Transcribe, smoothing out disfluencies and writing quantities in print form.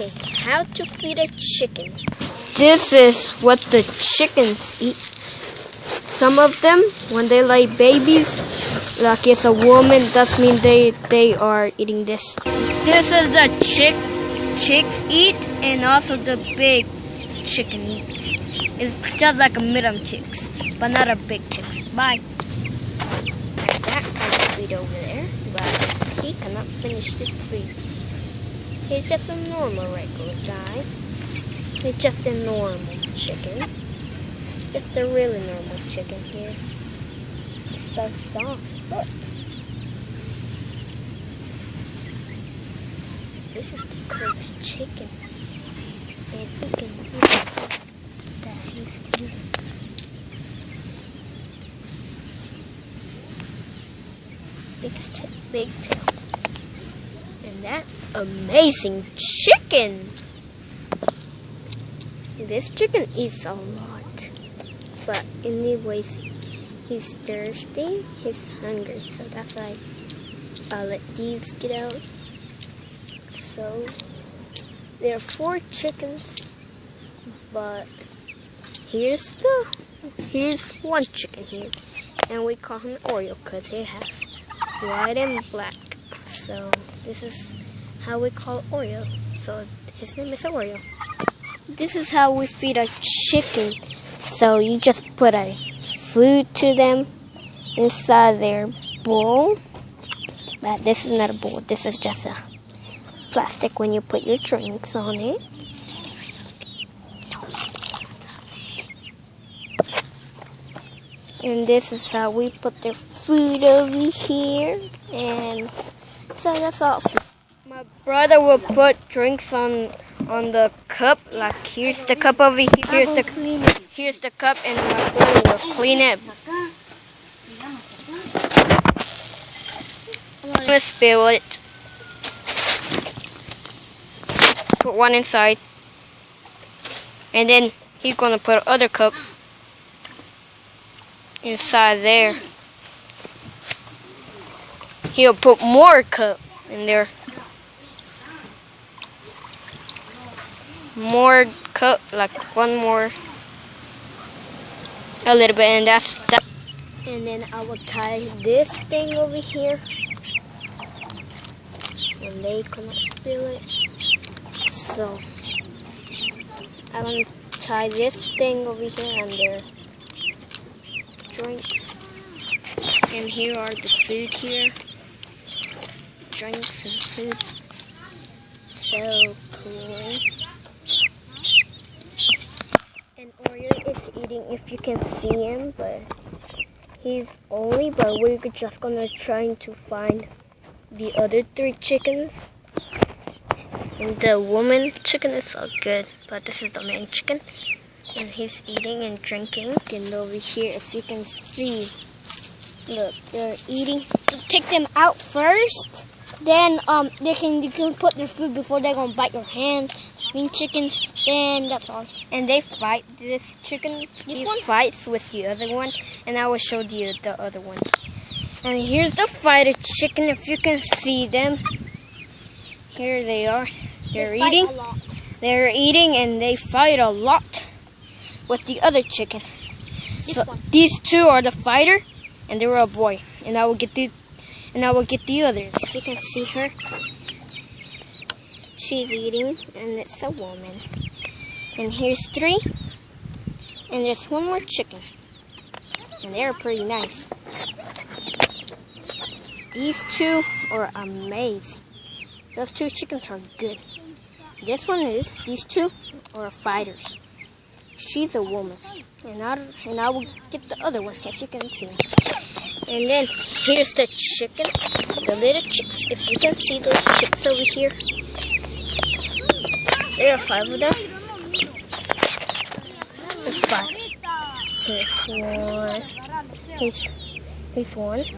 Okay, how to feed a chicken. This is what the chickens eat. Some of them, when they lay babies, like it's a woman, that means they are eating this. This is the chicks eat, and also the big chicken eats. It's just like a medium chicks, but not a big chicks. Bye. That kind of feed over there, but he cannot finish this feed. He's just a normal regular guy. He's just a normal chicken. Just a really normal chicken here. It's so soft. Look. This is the cook's chicken. And you can see that he's eating. Big tail. And that's amazing chicken. This chicken eats a lot. But anyways, he's thirsty, he's hungry. So that's why I'll let these get out. So there are 4 chickens, but here's one chicken here, and we call him Oreo because he has white and black. So this is how we call Oreo. So his name is Oreo. This is how we feed a chicken. So you just put a food to them inside their bowl. But this is not a bowl. This is just a plastic when you put your drinks on it. And this is how we put their food over here. And so that's all. My brother will put drinks on the cup. Like here's the cup over here. Here's the cup, and my brother will clean it. I'm gonna spill it. Put one inside, and then he's gonna put other cup inside there. He'll put more cup in there. More cup, like one more, a little bit, and that's that. And then I will tie this thing over here, and they cannot spill it. So I'm gonna tie this thing over here on their drinks, and here are the food here, drinks and food. So cool. And Oreo is eating, if you can see him, but we're just gonna try to find the other 3 chickens. And the woman chicken is so good, but this is the man chicken. And he's eating and drinking. And over here, if you can see, look, they're eating. Take them out first, then you can put their food before they're gonna bite your hand. Chickens, then that's all. And they fight. This chicken, he fights with the other one, and I will show you the other one. And here's the fighter chicken, if you can see them. Here they are. They're eating. They're eating, and they fight a lot with the other chicken. These 2 are the fighter, and they were a boy. And I will get the others. If you can see her. She's eating, and it's a woman. And here's 3, and there's 1 more chicken, and they're pretty nice. These 2 are amazing. Those 2 chickens are good. These 2 are fighters. She's a woman, and I will get the other one if you can see me. And then here's the chicken, the little chicks. If you can see those chicks over here. There are 5 of them. There's 5. Here's 1. Here's 1.